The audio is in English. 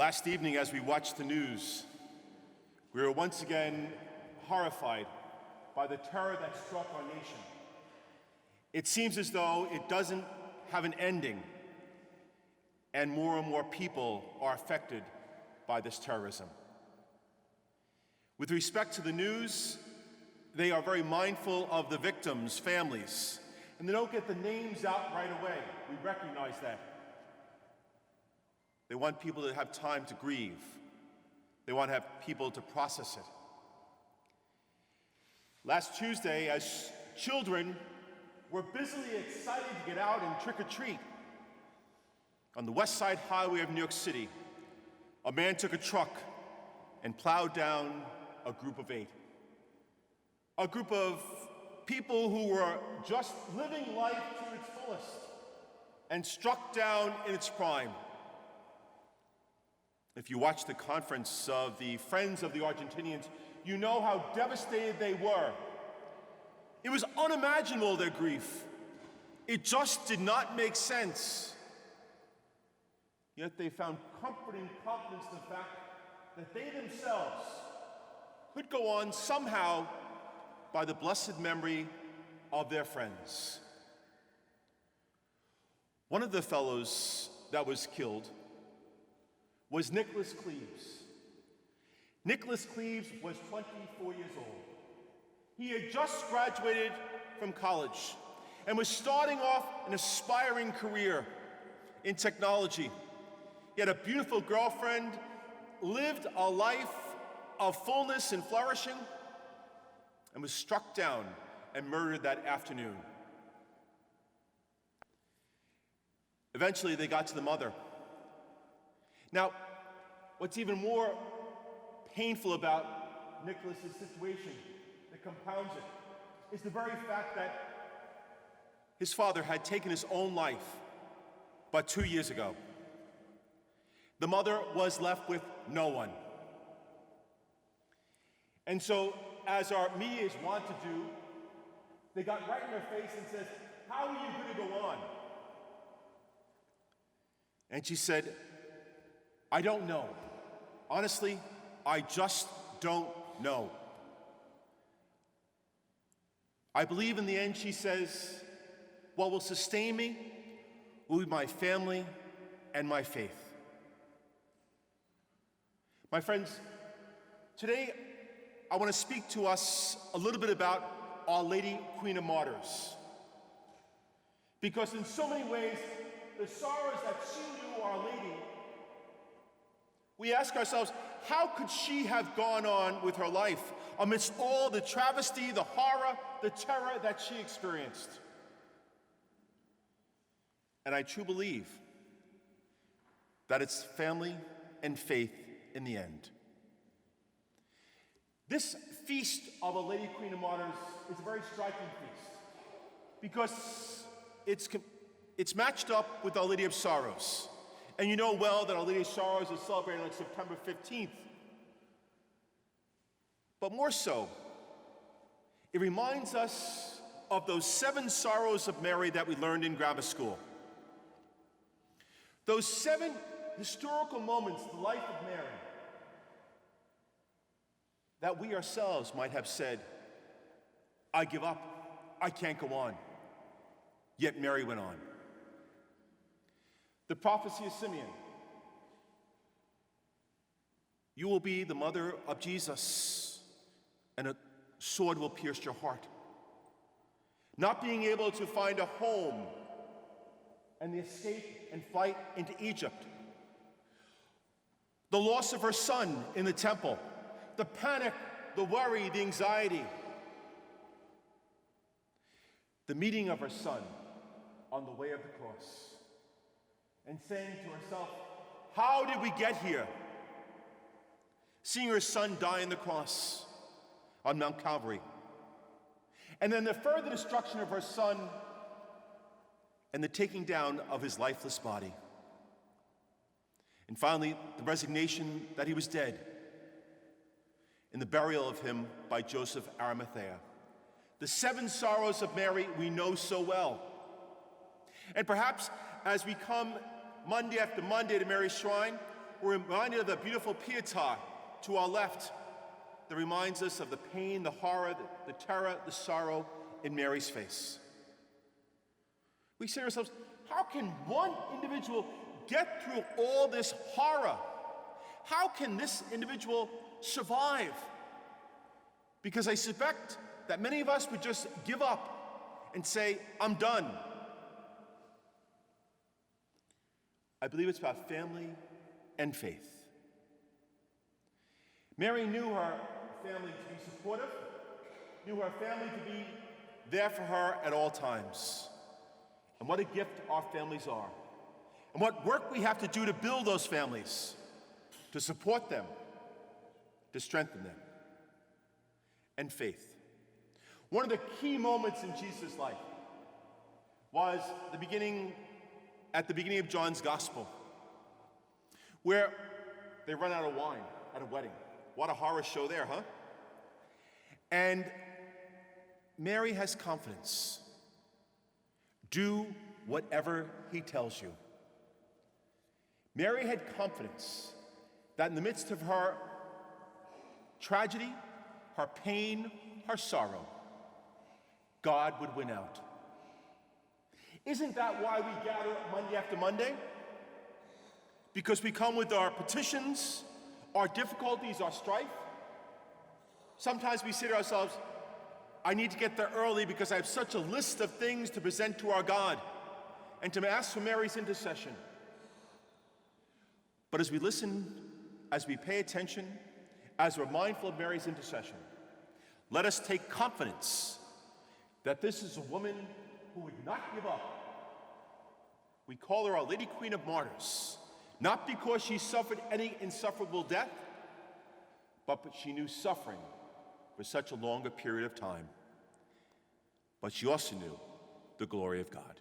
Last evening, as we watched the news, we were once again horrified by the terror that struck our nation. It seems as though it doesn't have an ending, and more people are affected by this terrorism. With respect to the news, they are very mindful of the victims' families, and they don't get the names out right away. We recognize that. They want people to have time to grieve. They want to have people to process it. Last Tuesday, as children were busily excited to get out and trick-or-treat, on the West Side Highway of New York City, a man took a truck and plowed down a group of 8. A group of people who were just living life to its fullest and struck down in its prime. If you watch the conference of the Friends of the Argentinians, you know how devastated they were. It was unimaginable, their grief. It just did not make sense. Yet they found comforting confidence in the fact that they themselves could go on somehow by the blessed memory of their friends. One of the fellows that was killed was Nicholas Cleves. Nicholas Cleves was 24 years old. He had just graduated from college and was starting off an aspiring career in technology. He had a beautiful girlfriend, lived a life of fullness and flourishing, and was struck down and murdered that afternoon. Eventually, they got to the mother. Now, what's even more painful about Nicholas's situation that compounds it is the very fact that his father had taken his own life but 2 years ago. The mother was left with no one. And so, as our medias want to do, they got right in her face and said, "How are you going to go on?" And she said, "I don't know. Honestly, I just don't know. I believe in the end," she says, "what will sustain me will be my family and my faith." My friends, today I want to speak to us a little bit about Our Lady, Queen of Martyrs. Because in so many ways, the sorrows that she knew, Our Lady, we ask ourselves, how could she have gone on with her life amidst all the travesty, the horror, the terror that she experienced? And I truly believe that it's family and faith in the end. This feast of Our Lady, Queen of Martyrs is a very striking feast because it's matched up with Our Lady of Sorrows. And you know well that Our Lady of Sorrows is celebrated on September 15th. But more so, it reminds us of those 7 sorrows of Mary that we learned in grammar school. Those 7 historical moments in the life of Mary that we ourselves might have said, "I give up, I can't go on." Yet Mary went on. The prophecy of Simeon: "You will be the mother of Jesus, and a sword will pierce your heart." Not being able to find a home, and the escape and flight into Egypt. The loss of her son in the temple. The panic, the worry, the anxiety. The meeting of her son on the way of the cross. And saying to herself, "How did we get here?" Seeing her son die on the cross on Mount Calvary. And then the further destruction of her son and the taking down of his lifeless body. And finally, the resignation that he was dead and the burial of him by Joseph Arimathea. The 7 sorrows of Mary we know so well. And perhaps as we come Monday after Monday to Mary's shrine, we're reminded of the beautiful Pietà to our left that reminds us of the pain, the horror, the terror, the sorrow in Mary's face. We say to ourselves, how can one individual get through all this horror? How can this individual survive? Because I suspect that many of us would just give up and say, I'm done. I believe it's about family and faith. Mary knew her family to be supportive, knew her family to be there for her at all times. And what a gift our families are. And what work we have to do to build those families, to support them, to strengthen them. And faith. One of the key moments in Jesus' life was at the beginning of John's Gospel, where they run out of wine at a wedding. What a horror show there, huh? And Mary has confidence. Do whatever he tells you. Mary had confidence that in the midst of her tragedy, her pain, her sorrow, God would win out. Isn't that why we gather Monday after Monday? Because we come with our petitions, our difficulties, our strife. Sometimes we say to ourselves, I need to get there early because I have such a list of things to present to our God and to ask for Mary's intercession. But as we listen, as we pay attention, as we're mindful of Mary's intercession, let us take confidence that this is a woman who would not give up. We call her our Lady Queen of Martyrs, not because she suffered any insufferable death, but she knew suffering for such a longer period of time. But she also knew the glory of God.